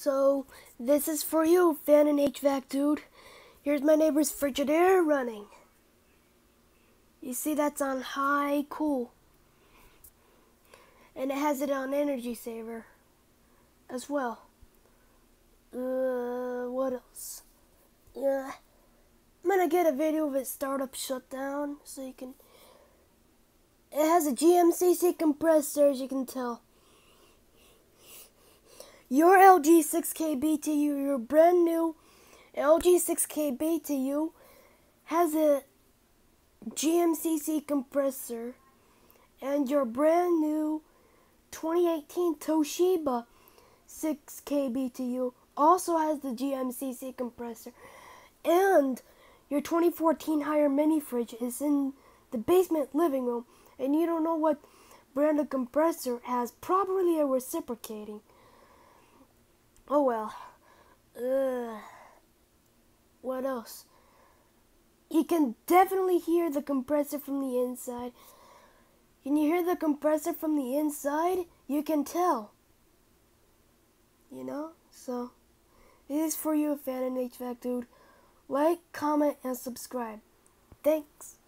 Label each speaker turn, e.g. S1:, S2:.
S1: So, this is for you, Fan and Hvac dude. Here's my neighbor's Frigidaire running. You see that's on high cool. And it has it on energysaver as well. What else? I'm gonna get a video of its startup shutdown so you can... It has a GMCC compressor, as you can tell. Your LG 6K BTU, your brand new LG 6K BTU has a GMCC compressor, and your brand new 2018 Toshiba 6K BTU also has the GMCC compressor, and your 2014 Haier mini fridge is in the basement living room, and you don't know what brand of compressor has, probably a reciprocating. Oh well. What else? You can definitely hear the compressor from the inside. Can you hear the compressor from the inside? You can tell. You know? So, it is for you, Fan and Hvac dude. Like, comment, and subscribe. Thanks.